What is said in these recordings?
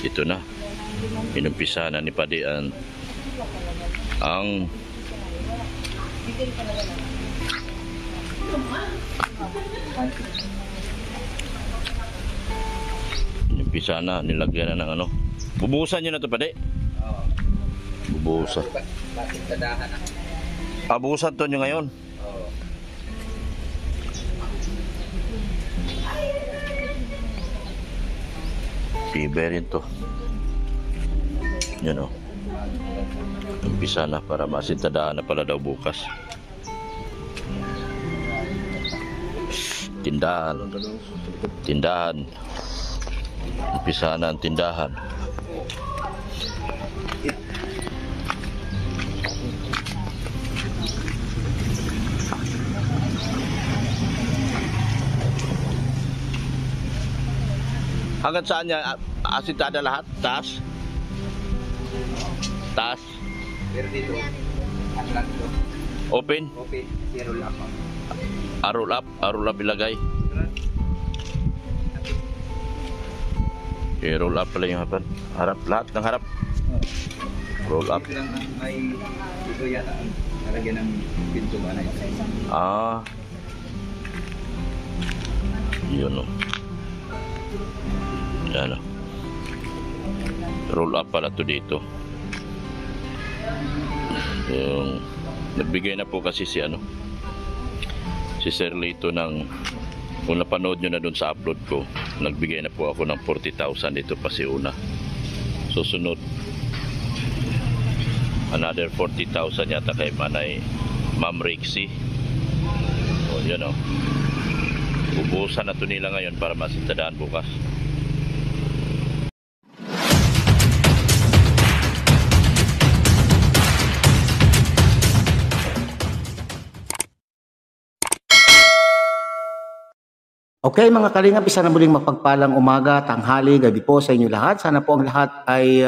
Ito na. Inumpisa na ni Padi ang inumpisa na, nilagyan na ng ano. Bubuhusan nyo na ito, Padi? Oo. Bubuhusan. Bakit tadahan na? Buhusan to nyo ngayon. Oo. Fiber rin to. Yun o. Umpisa na para masintadaan na pala daw bukas. Tindahan. Tindahan. Umpisa na ang tindahan. Hanggang saan niya asintada lahat? Taas? Taas? Pero dito, ano lang ito? Open? Okay, zero lang ako. Roll up? Roll up ilagay? Okay, roll up pala yung harapan. Harap, lahat ng harap. Roll up. Dito lang may, dito yata ang nalagyan ng pinto ba na ito? Yun o. Yan o. Roll up pala to dito. Yung nagbigay na po kasi si Sir Lito ng, kung napanood nyo na dun sa upload ko, nagbigay na po ako ng 40,000 dito pa si una. Susunod another 40,000 yata kay Ma'am Rixie. O yun o. Ubusan na to nila ngayon para masintadaan bukas. Okay mga kalingap, isa na muling mapagpalang umaga, tanghali, gabi po sa inyo lahat. Sana po ang lahat ay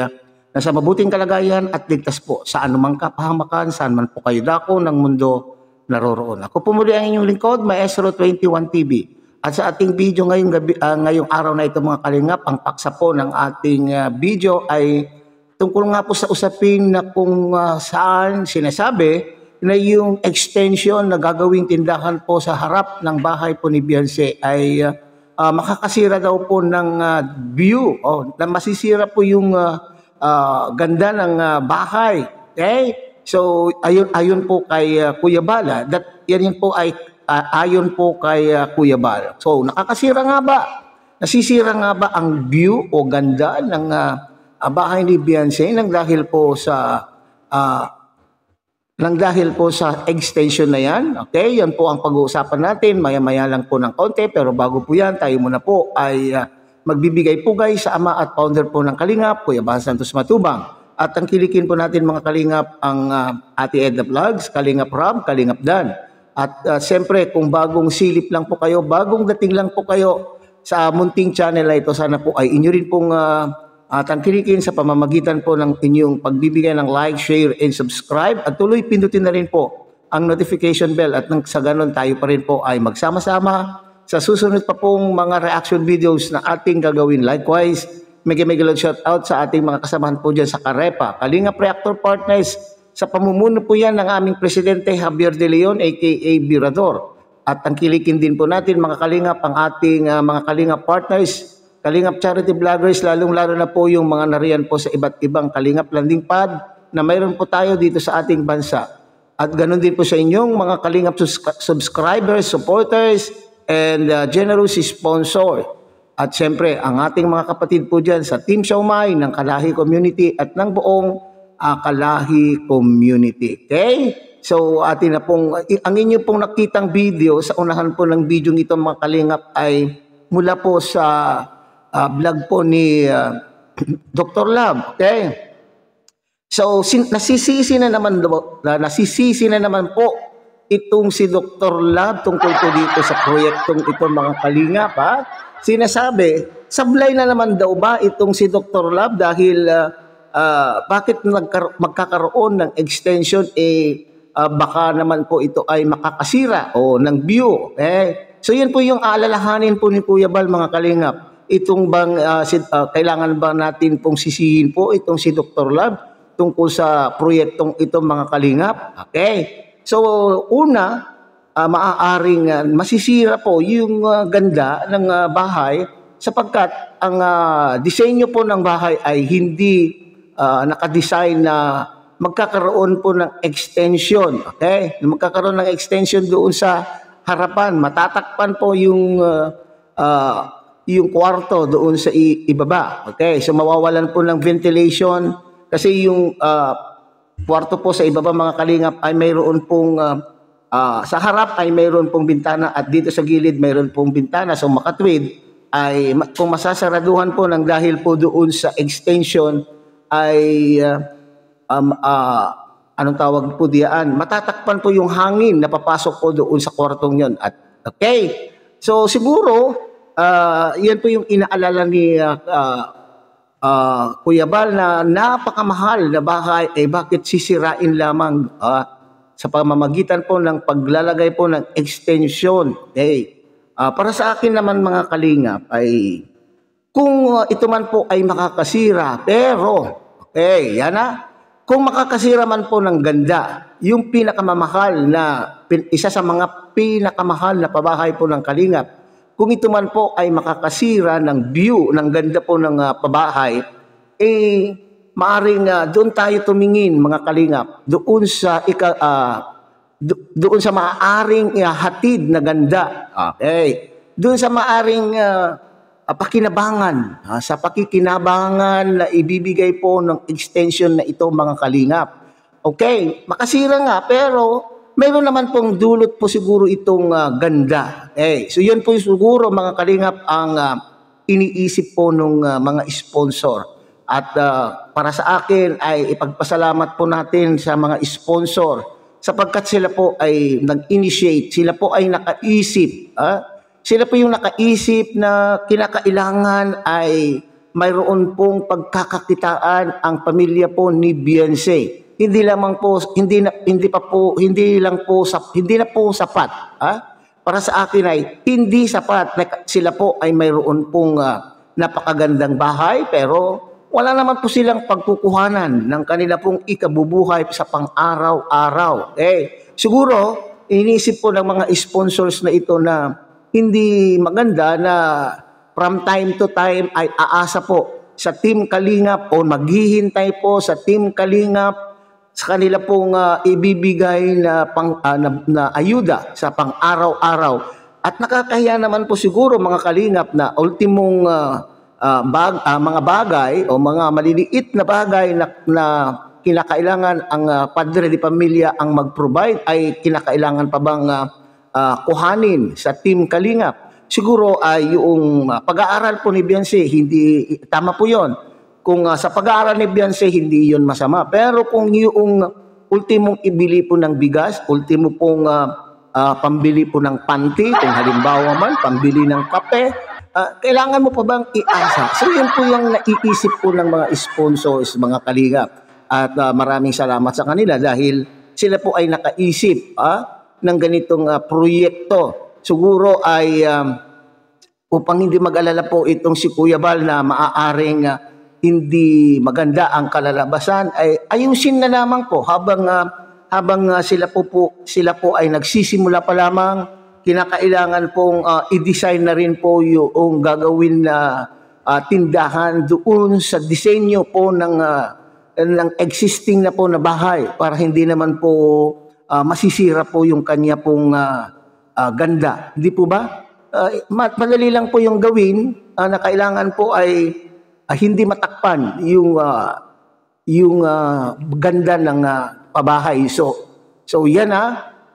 nasa mabuting kalagayan at ligtas po sa anumang kapahamakan, saan man po kayo dako ng mundo naroroon. Ako po muli ang inyong lingkod, Maestro 21 TV. At sa ating video ngayong araw na ito mga kalingap, ang paksa po ng ating video ay tungkol nga po sa usapin na kung saan sinasabi na yung extension na gagawing tindahan po sa harap ng bahay po ni Beyonce ay makakasira daw po ng view o na masisira po yung ganda ng bahay. Okay? So ayon po kay Kuya Bala, yan po ay ayon po kay Kuya Bala. So nakakasira nga ba? Nasisira nga ba ang view o ganda ng bahay ni Beyonce nang dahil po sa extension na yan? Okay, yan po ang pag-uusapan natin. Maya-maya lang po ng konti. Pero bago po yan, tayo muna po ay magbibigay pugay sa ama at founder po ng Kalingap, Kuya Bal Santos Matubang. At ang kilikin po natin mga Kalingap, ang Ate Edna Vlogs, Kalingap Rob, Kalingap Dan. At siyempre, kung bagong silip lang po kayo, bagong dating lang po kayo sa munting channel na ito, sana po ay inyo rin pong tangkilikin sa pamamagitan po ng inyong pagbibigay ng like, share, and subscribe. At tuloy pindutin na rin po ang notification bell at nang sa ganon tayo pa rin po ay magsama-sama sa susunod pa pong mga reaction videos na ating gagawin. Likewise, mega shout out sa ating mga kasamahan po dyan sa Karepa, Kalingap Reactor Partners, sa pamumuno po yan ng aming Presidente Javier De Leon aka Birador. At tangkilikin din po natin mga Kalingap ang ating mga Kalingap Partners, Kalingap Charity Vloggers, lalong-lalo na po yung mga nariyan po sa iba't ibang Kalingap Landing Pad na mayroon po tayo dito sa ating bansa. At ganun din po sa inyong mga Kalingap subscribers, supporters, and generous sponsor. At siyempre, ang ating mga kapatid po dyan sa Team Siomai ng Kalahi Community at ng buong Kalahi Community. Okay? So, atin na pong, ang inyo pong nakitang video, sa unahan po ng video nito mga Kalingap ay mula po sa vlog po ni Dr. Lab. Okay? So, nasisisi na naman po itong si Dr. Lab tungkol po dito sa proyektong ito mga Kalingap. Sinasabi, sablay na naman daw ba itong si Dr. Lab dahil bakit magkakaroon ng extension baka naman po ito ay makakasira o ng view. So, yan po yung aalalahanin po ni Kuya Bal mga Kalingap. itong bang kailangan ba natin pong sisihin po itong si Dr. Love tungkol sa proyektong ito mga kalingap? Okay. So una, maaaring masisira po yung ganda ng bahay sapagkat ang disenyo po ng bahay ay hindi nakadesign na magkakaroon po ng extension. Okay? Magkakaroon ng extension doon sa harapan. Matatakpan po yung kwarto doon sa ibaba. Okay? So mawawalan po ng ventilation kasi yung kwarto po sa ibaba mga kalingap ay mayroon pong sa harap ay mayroon pong bintana at dito sa gilid mayroon pong bintana. So makatwid ay kung masasaraduhan po ng dahil po doon sa extension ay anong tawag po diyan, matatakpan po yung hangin na papasok po doon sa kwartong yon. At okay, so siguro yan po yung inaalala ni Kuya Bal na napakamahal na bahay ay bakit sisirain lamang sa pamamagitan po ng paglalagay po ng extension. Okay. Para sa akin naman mga kalingap ay kung ito man po ay makakasira, pero okay, yan na. Kung makakasira man po ng ganda, yung pinakamamahal na, isa sa mga pinakamahal na pabahay po ng kalingap, kung ito man po ay makakasira ng view, ng ganda po ng pabahay, maaring doon tayo tumingin mga kalingap, doon sa maaaring hatid na ganda. Okay. Doon sa maaaring pakinabangan, sa pakikinabangan na ibibigay po ng extension na ito mga kalingap. Okay, makasira nga pero mayroon naman pong dulot po siguro itong ganda. So yun po siguro mga kalingap ang iniisip po ng mga sponsor. At para sa akin ay ipagpasalamat po natin sa mga sponsor sapagkat sila po ay nag-initiate, sila po ay nakaisip. Sila po yung nakaisip na kinakailangan ay mayroon pong pagkakakitaan ang pamilya po ni Beyonce. Hindi lamang po hindi na po sapat. Para sa akin ay hindi sapat na sila po ay mayroon pong napakagandang bahay pero wala naman po silang pagkukuhanan ng kanila pong ikabubuhay sa pang-araw-araw. Siguro iniisip po ng mga sponsors na ito na hindi maganda na from time to time ay aasa po sa Team Kalingap o maghihintay po sa Team Kalingap sa kanila pong ibibigay na ayuda sa pang-araw-araw. At nakakahiya naman po siguro mga Kalingap na ultimong mga bagay o mga maliliit na bagay na kinakailangan ang padre de pamilya ang mag-provide ay kinakailangan pa bang kuhanin sa Team Kalingap. Siguro ay yung pag-aaral po ni Beyonce, hindi tama po yon. Kung sa pag-aaral ni Beyonce, hindi yon masama. Pero kung yung ultimong ibili po ng bigas, ultimo pong pambili po ng panty, kung halimbawa man, pambili ng kape, kailangan mo pa bang iasa? So yun po yung naiisip po ng mga sponsors, mga kalingap. At maraming salamat sa kanila dahil sila po ay nakaisip ng ganitong proyekto. Siguro ay upang hindi mag-alala po itong si Kuya Bal na maaaring hindi maganda ang kalalabasan ay ayusin na lamang po habang sila po ay nagsisimula pa lamang. Kinakailangan pong i-design na rin po yung gagawin na tindahan doon sa disenyo po ng existing na po na bahay para hindi naman po masisira po yung kanya pong ganda. Hindi po ba? Madali lang po yung gawin na kailangan po ay hindi matakpan yung ganda ng pabahay. So yan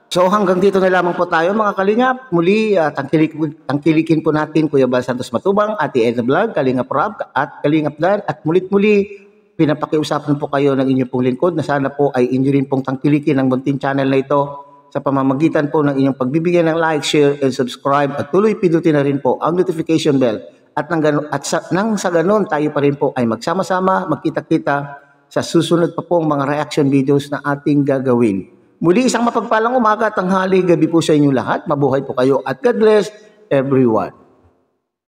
So hanggang dito na lamang po tayo mga kalingap. Muli tangkilikin po natin Kuya Bal Santos Matubang, Ate Edna Vlog, Kalingap Rob at Kalingap Dan at mulit-muli pinapakiusapan po kayo ng inyong pong lingkod na sana po ay inyo rin pong tangkilikin ang munting channel na ito sa pamamagitan po ng inyong pagbibigay ng like, share, and subscribe at tuloy pindutin na rin po ang notification bell at nang sa ganon tayo pa rin po ay magsama-sama, magkita-kita sa susunod pa pong mga reaction videos na ating gagawin. Muli isang mapagpalang umaga, tanghali, gabi po sa inyong lahat. Mabuhay po kayo at God bless everyone.